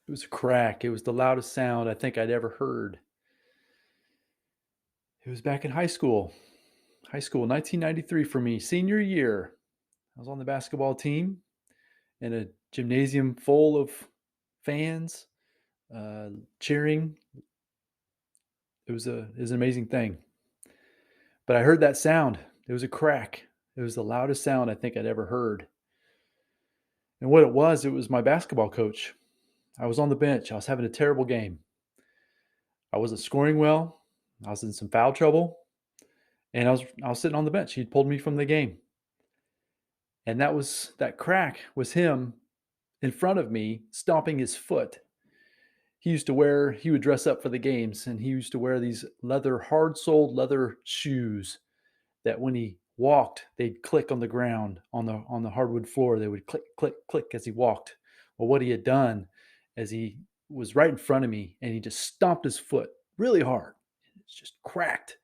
It was a crack. It was the loudest sound I think I'd ever heard. It was back in high school. High school, 1993 for me, senior year. I was on the basketball team in a gymnasium full of fans uh, cheering. It was an amazing thing. But I heard that sound. It was a crack. It was the loudest sound I think I'd ever heard. And what it was my basketball coach. I was on the bench. I was having a terrible game. I wasn't scoring well. I was in some foul trouble, and I was sitting on the bench. He'd pulled me from the game, and that crack was him in front of me stomping his foot. He would dress up for the games, and he used to wear these hard soled leather shoes that when he walked, they'd click on the ground on the hardwood floor. They would click, click, click as he walked. Well, what he had done is he was right in front of me, and he just stomped his foot really hard. It's just cracked.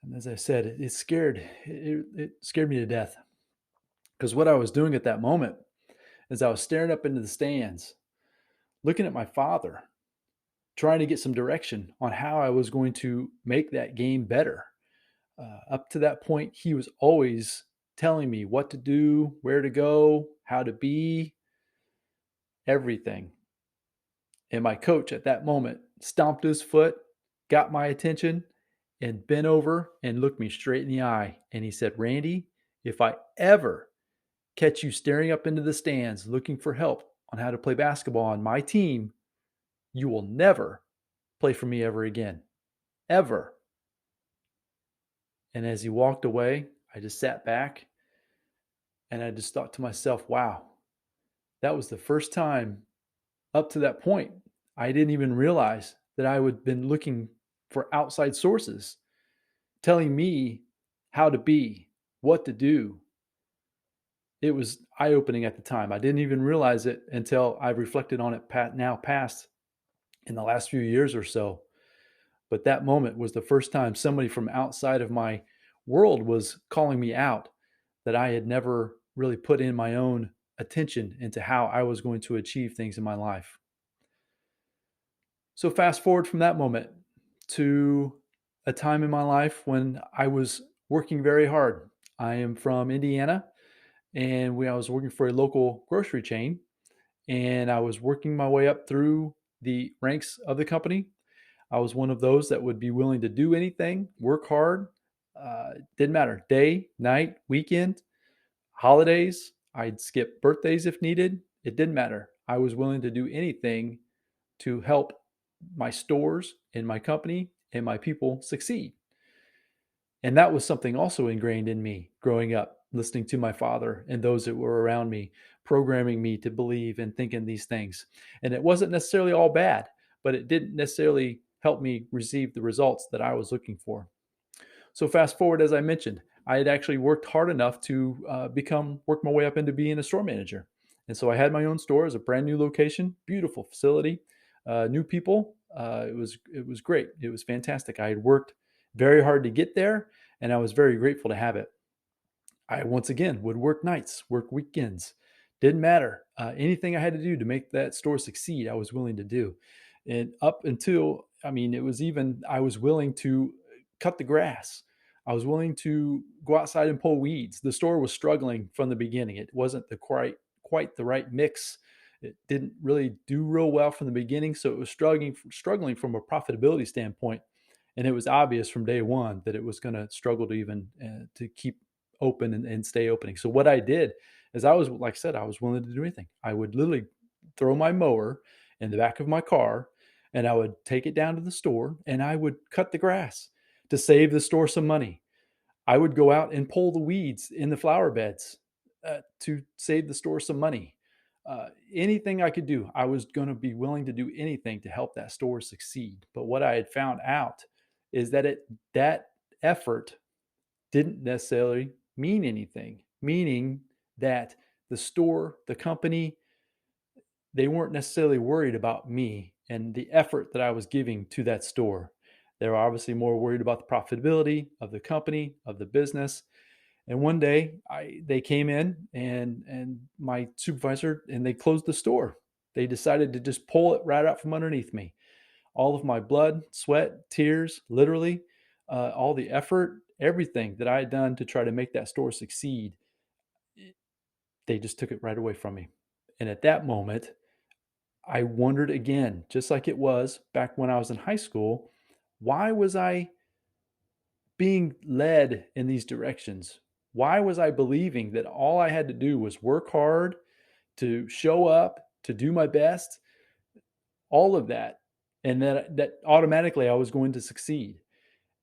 And as I said, it scared me to death because what I was doing at that moment is I was staring up into the stands, looking at my father, trying to get some direction on how I was going to make that game better. Up to that point, he was always telling me what to do, where to go, how to be, everything. And my coach at that moment stomped his foot, got my attention, and bent over and looked me straight in the eye. And he said, Randy, if I ever catch you staring up into the stands looking for help on how to play basketball on my team, you will never play for me ever again. Ever. And as he walked away, I just sat back and I just thought to myself, wow, that was the first time up to that point I didn't even realize that I had been looking for outside sources telling me how to be, what to do. It was eye opening at the time. I didn't even realize it until I reflected on it now past in the last few years or so. But that moment was the first time somebody from outside of my world was calling me out that I had never really put in my own attention into how I was going to achieve things in my life. So, fast forward from that moment to a time in my life when I was working very hard. I am from Indiana, and I was working for a local grocery chain, and I was working my way up through the ranks of the company. I was one of those that would be willing to do anything, work hard. Didn't matter day, night, weekend, holidays. I'd skip birthdays if needed. It didn't matter. I was willing to do anything to help my stores and my company and my people succeed. And that was something also ingrained in me growing up, listening to my father and those that were around me, programming me to believe and think in these things. And it wasn't necessarily all bad, but it didn't necessarily help me receive the results that I was looking for. So, fast forward, as I mentioned, I had actually worked hard enough to work my way up into being a store manager. And so I had my own store as a brand new location, beautiful facility, new people. It was great. It was fantastic. I had worked very hard to get there, and I was very grateful to have it. I once again would work nights, work weekends, didn't matter. Anything I had to do to make that store succeed, I was willing to do. And up until, I mean, it was even, I was willing to cut the grass. I was willing to go outside and pull weeds. The store was struggling from the beginning. It wasn't quite the right mix. It didn't really do real well from the beginning, so it was struggling from a profitability standpoint. And it was obvious from day one that it was going to struggle to even to keep open and stay opening. So what I did is like I said, I was willing to do anything. I would literally throw my mower in the back of my car and I would take it down to the store and I would cut the grass to save the store some money. I would go out and pull the weeds in the flower beds to save the store some money. Anything I could do, I was going to be willing to do anything to help that store succeed. But what I had found out is that effort didn't necessarily mean anything, meaning that the store, the company, they weren't necessarily worried about me and the effort that I was giving to that store. They were obviously more worried about the profitability of the company, of the business. And one day they came in and my supervisor and they closed the store. They decided to just pull it right out from underneath me. All of my blood, sweat, tears, literally, all the effort, everything that I had done to try to make that store succeed, they just took it right away from me. And at that moment, I wondered again, just like it was back when I was in high school, why was I being led in these directions? Why was I believing that all I had to do was work hard, to show up, to do my best, all of that, and that automatically I was going to succeed?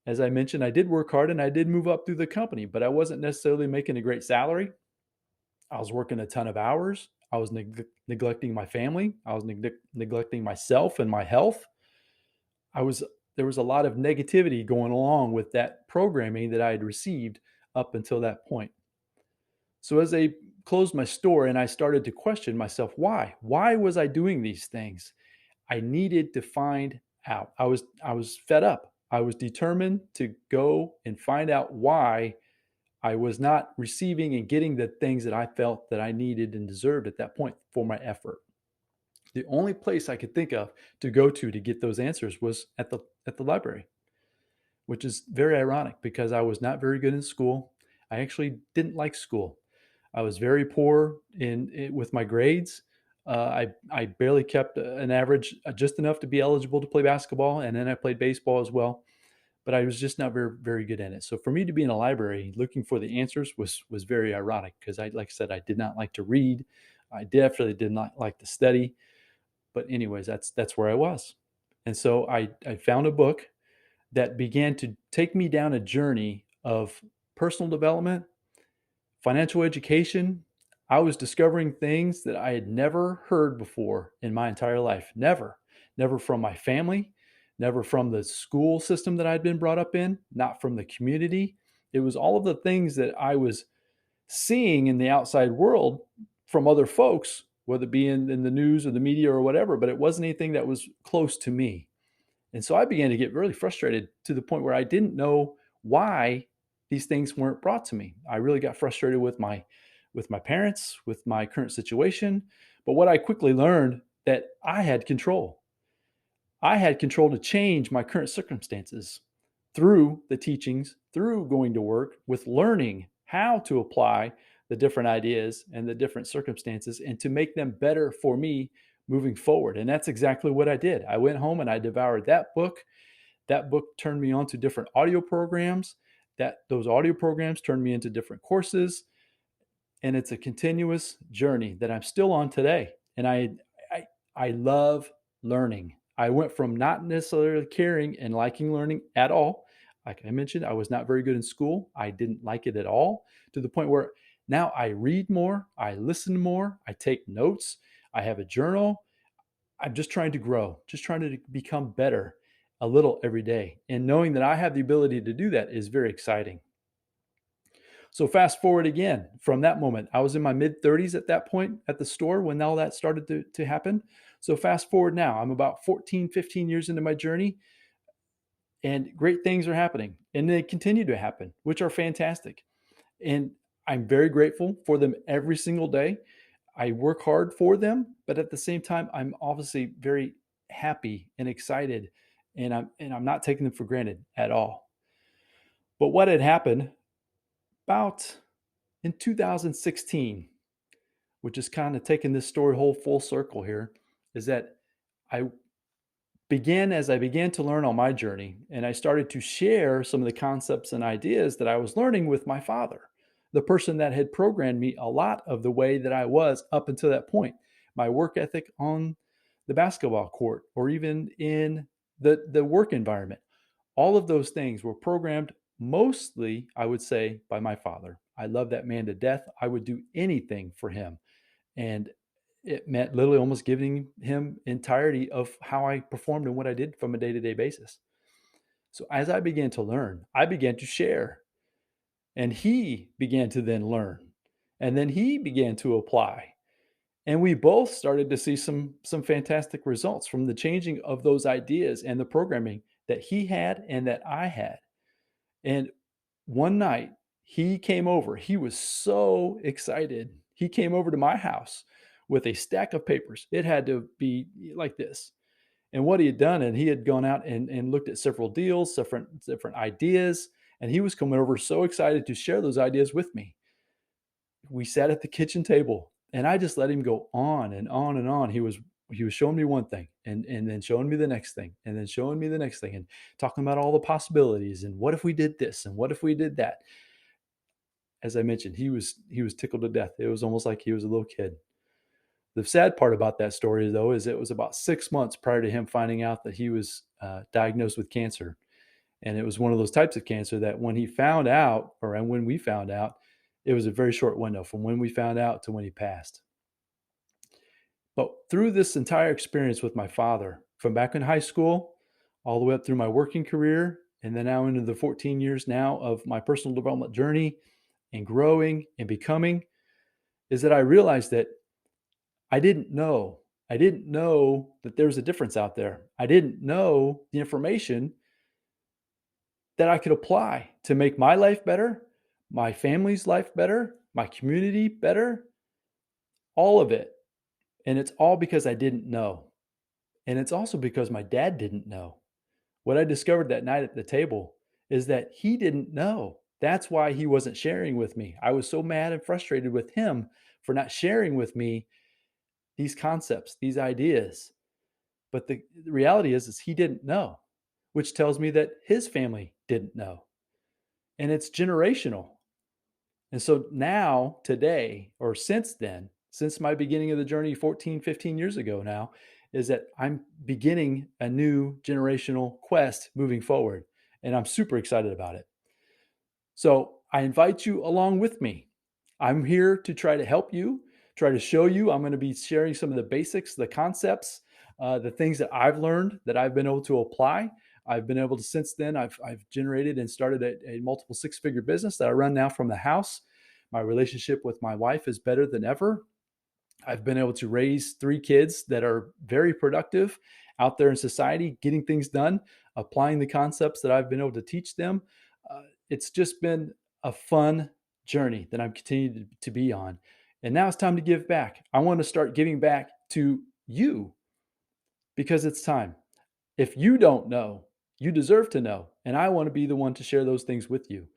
As I mentioned, I did work hard and I did move up through the company, but I wasn't necessarily making a great salary. I was working a ton of hours. I was neglecting my family. I was neglecting myself and my health. I was There was a lot of negativity going along with that programming that I had received up until that point. So as I closed my store and I started to question myself, why? Why was I doing these things? I needed to find out. I was fed up. I was determined to go and find out why I was not receiving and getting the things that I felt that I needed and deserved at that point for my effort. The only place I could think of to go to get those answers was at the library, which is very ironic because I was not very good in school. I actually didn't like school. I was very poor with my grades. I barely kept an average, just enough to be eligible to play basketball, and then I played baseball as well. But I was just not very good in it. So for me to be in a library looking for the answers was very ironic because like I said, I did not like to read. I definitely did not like to study. But anyways, that's where I was. And so I found a book that began to take me down a journey of personal development, financial education. I was discovering things that I had never heard before in my entire life. Never from my family, never from the school system that I'd been brought up in, not from the community. It was all of the things that I was seeing in the outside world from other folks, whether it be in the news or the media or whatever, but it wasn't anything that was close to me. And so I began to get really frustrated to the point where I didn't know why these things weren't brought to me. I really got frustrated with my parents, with my current situation. But what I quickly learned that I had control. I had control to change my current circumstances through the teachings, through going to work, with learning how to apply the different ideas and the different circumstances and to make them better for me moving forward. And that's exactly what I did. I went home and I devoured that book. That book turned me on to different audio programs. Those audio programs turned me into different courses. And it's a continuous journey that I'm still on today. And I love learning. I went from not necessarily caring and liking learning at all. Like I mentioned, I was not very good in school. I didn't like it at all, to the point where now I read more, I listen more, I take notes, I have a journal. I'm just trying to grow, just trying to become better a little every day. And knowing that I have the ability to do that is very exciting. So fast forward again from that moment. I was in my mid 30s at that point at the store when all that started to happen. So fast forward now, I'm about 14, 15 years into my journey, and great things are happening and they continue to happen, which are fantastic. And I'm very grateful for them every single day. I work hard for them, but at the same time, I'm obviously very happy and excited, and I'm not taking them for granted at all. But what had happened about in 2016, which is kind of taking this story whole full circle here, is that I as I began to learn on my journey, and I started to share some of the concepts and ideas that I was learning with my father, the person that had programmed me a lot of the way that I was up until that point. My work ethic on the basketball court, or even in the work environment, all of those things were programmed mostly, I would say, by my father. I love that man to death. I would do anything for him. And it meant literally almost giving him entirety of how I performed and what I did from a day-to-day basis. So as I began to learn, I began to share, and he began to then learn, and then he began to apply. And we both started to see some fantastic results from the changing of those ideas and the programming that he had and that I had. And one night he came over. He was so excited. He came over to my house with a stack of papers. It had to be like this. And what he had done, and he had gone out and looked at several deals, different ideas, and he was coming over so excited to share those ideas with me. We sat at the kitchen table, and I just let him go on and on and on. He was showing me one thing, and then showing me the next thing, and then showing me the next thing, and talking about all the possibilities, and what if we did this, and what if we did that. As I mentioned, he was tickled to death. It was almost like he was a little kid. The sad part about that story, though, is it was about 6 months prior to him finding out that he was diagnosed with cancer. And it was one of those types of cancer that when he found out, or when we found out, it was a very short window from when we found out to when he passed. But through this entire experience with my father, from back in high school, all the way up through my working career, and then now into the 14 years now of my personal development journey and growing and becoming, is that I realized that I didn't know. I didn't know that there was a difference out there. I didn't know the information that I could apply to make my life better, my family's life better, my community better, all of it. And it's all because I didn't know. And it's also because my dad didn't know. What I discovered that night at the table is that he didn't know. That's why he wasn't sharing with me. I was so mad and frustrated with him for not sharing with me these concepts, these ideas. But the reality is he didn't know, which tells me that his family didn't know. And it's generational. And so now, today, or since then, since my beginning of the journey 14, 15 years ago now, is that I'm beginning a new generational quest moving forward. And I'm super excited about it. So I invite you along with me. I'm here to try to help you, try to show you. I'm going to be sharing some of the basics, the concepts, the things that I've learned that I've been able to apply. I've been able to, since then, I've generated and started a multiple six-figure business that I run now from the house. My relationship with my wife is better than ever. I've been able to raise 3 kids that are very productive out there in society, getting things done, applying the concepts that I've been able to teach them. It's just been a fun journey that I'm continuing to be on. And now it's time to give back. I want to start giving back to you because it's time. If you don't know, you deserve to know. And I want to be the one to share those things with you.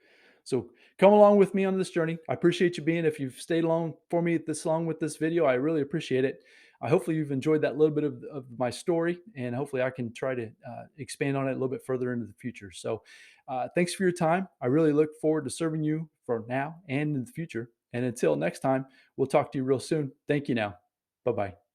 So come along with me on this journey. I appreciate you being. If you've stayed along for me this long with this video, I really appreciate it. Hopefully you've enjoyed that little bit of my story, and hopefully I can try to expand on it a little bit further into the future. So thanks for your time. I really look forward to serving you for now and in the future. And until next time, we'll talk to you real soon. Thank you now. Bye-bye.